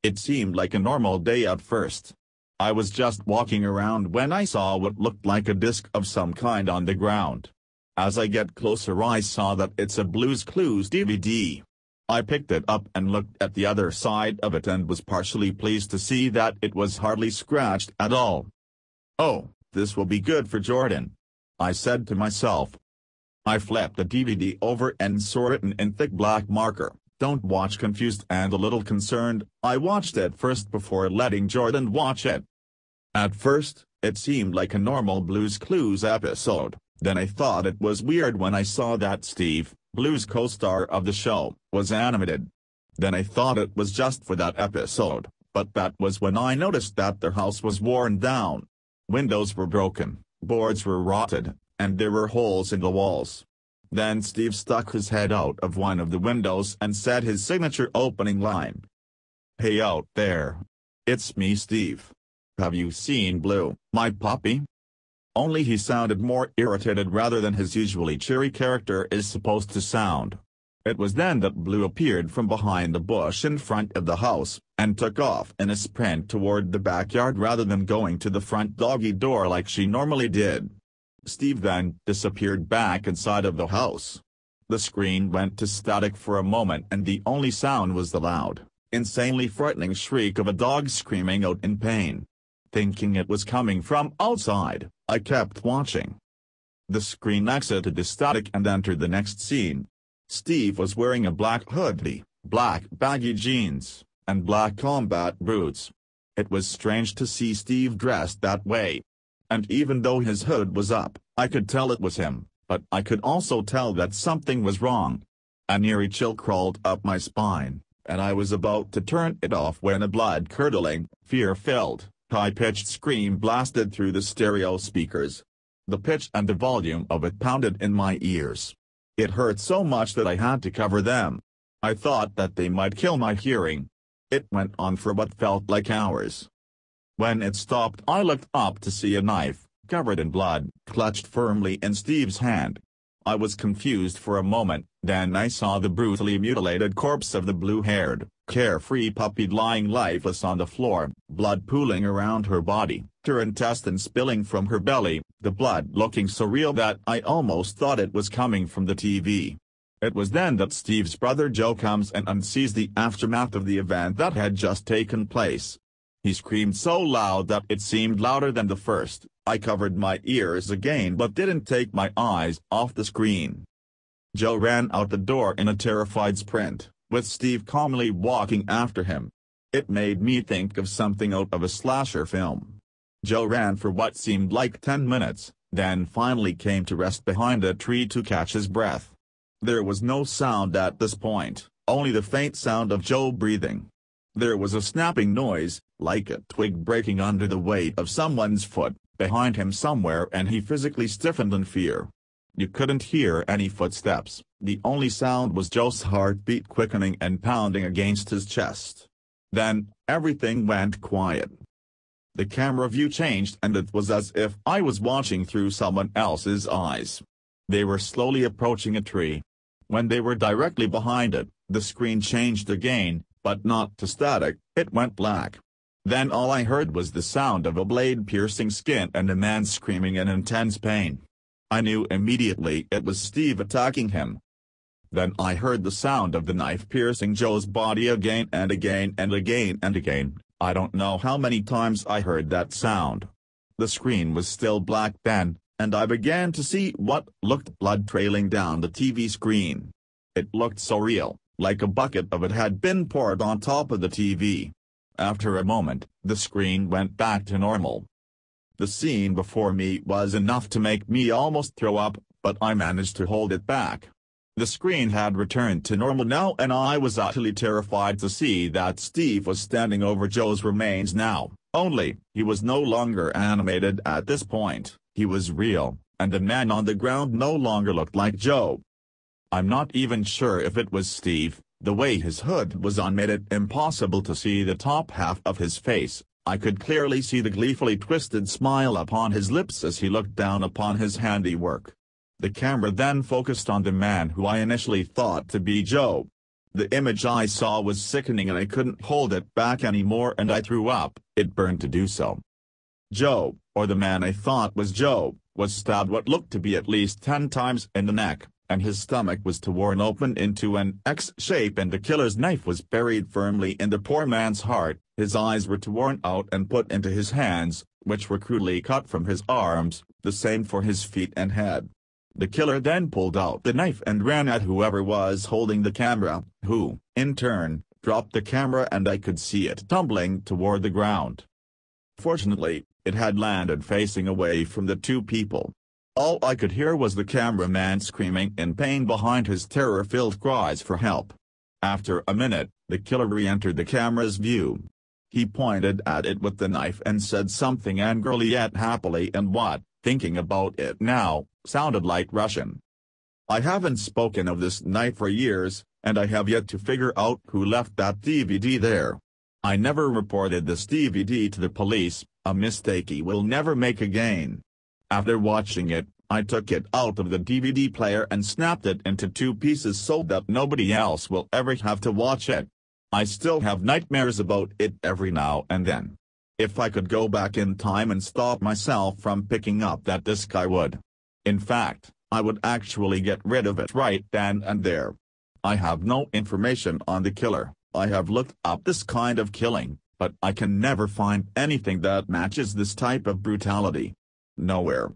It seemed like a normal day at first. I was just walking around when I saw what looked like a disc of some kind on the ground. As I get closer I saw that it's a Blue's Clues DVD. I picked it up and looked at the other side of it and was partially pleased to see that it was hardly scratched at all. "Oh, this will be good for Jordan," I said to myself. I flipped the DVD over and saw written in thick black marker, "Don't watch." Confused and a little concerned, I watched it first before letting Jordan watch it. At first, it seemed like a normal Blue's Clues episode, then I thought it was weird when I saw that Steve, Blue's co-star of the show, was animated. Then I thought it was just for that episode, but that was when I noticed that their house was worn down. Windows were broken, boards were rotted, and there were holes in the walls. Then Steve stuck his head out of one of the windows and said his signature opening line. "Hey out there. It's me, Steve. Have you seen Blue, my puppy?" Only he sounded more irritated rather than his usually cheery character is supposed to sound. It was then that Blue appeared from behind the bush in front of the house, and took off in a sprint toward the backyard rather than going to the front doggy door like she normally did. Steve then disappeared back inside of the house. The screen went to static for a moment and the only sound was the loud, insanely frightening shriek of a dog screaming out in pain. Thinking it was coming from outside, I kept watching. The screen exited the static and entered the next scene. Steve was wearing a black hoodie, black baggy jeans, and black combat boots. It was strange to see Steve dressed that way. And even though his hood was up, I could tell it was him, but I could also tell that something was wrong. An eerie chill crawled up my spine, and I was about to turn it off when a blood-curdling, fear-filled, high-pitched scream blasted through the stereo speakers. The pitch and the volume of it pounded in my ears. It hurt so much that I had to cover them. I thought that they might kill my hearing. It went on for what felt like hours. When it stopped I looked up to see a knife, covered in blood, clutched firmly in Steve's hand. I was confused for a moment, then I saw the brutally mutilated corpse of the blue-haired, carefree puppy lying lifeless on the floor, blood pooling around her body, her intestines spilling from her belly, the blood looking so real that I almost thought it was coming from the TV. It was then that Steve's brother Joe comes and sees the aftermath of the event that had just taken place. He screamed so loud that it seemed louder than the first. I covered my ears again but didn't take my eyes off the screen. Joe ran out the door in a terrified sprint, with Steve calmly walking after him. It made me think of something out of a slasher film. Joe ran for what seemed like 10 minutes, then finally came to rest behind a tree to catch his breath. There was no sound at this point, only the faint sound of Joe breathing. There was a snapping noise, like a twig breaking under the weight of someone's foot, behind him somewhere, and he physically stiffened in fear. You couldn't hear any footsteps, the only sound was Joe's heartbeat quickening and pounding against his chest. Then, everything went quiet. The camera view changed and it was as if I was watching through someone else's eyes. They were slowly approaching a tree. When they were directly behind it, the screen changed again, but not to static, it went black. Then all I heard was the sound of a blade piercing skin and a man screaming in intense pain. I knew immediately it was Steve attacking him. Then I heard the sound of the knife piercing Joe's body again and again and again and again. I don't know how many times I heard that sound. The screen was still black then, and I began to see what looked blood trailing down the TV screen. It looked so real, like a bucket of it had been poured on top of the TV. After a moment, the screen went back to normal. The scene before me was enough to make me almost throw up, but I managed to hold it back. The screen had returned to normal now and I was utterly terrified to see that Steve was standing over Joe's remains now, only, he was no longer animated at this point, he was real, and the man on the ground no longer looked like Joe. I'm not even sure if it was Steve. The way his hood was on made it impossible to see the top half of his face. I could clearly see the gleefully twisted smile upon his lips as he looked down upon his handiwork. The camera then focused on the man who I initially thought to be Joe. The image I saw was sickening and I couldn't hold it back anymore and I threw up. It burned to do so. Joe, or the man I thought was Joe, was stabbed what looked to be at least 10 times in the neck, and his stomach was torn open into an X shape and the killer's knife was buried firmly in the poor man's heart. His eyes were torn out and put into his hands, which were crudely cut from his arms, the same for his feet and head. The killer then pulled out the knife and ran at whoever was holding the camera, who, in turn, dropped the camera and I could see it tumbling toward the ground. Fortunately, it had landed facing away from the two people. All I could hear was the cameraman screaming in pain behind his terror-filled cries for help. After a minute, the killer re-entered the camera's view. He pointed at it with the knife and said something angrily yet happily and what, thinking about it now, sounded like Russian. I haven't spoken of this night for years, and I have yet to figure out who left that DVD there. I never reported this DVD to the police, a mistake he will never make again. After watching it, I took it out of the DVD player and snapped it into 2 pieces so that nobody else will ever have to watch it. I still have nightmares about it every now and then. If I could go back in time and stop myself from picking up that disc I would. In fact, I would actually get rid of it right then and there. I have no information on the killer. I have looked up this kind of killing, but I can never find anything that matches this type of brutality. Nowhere.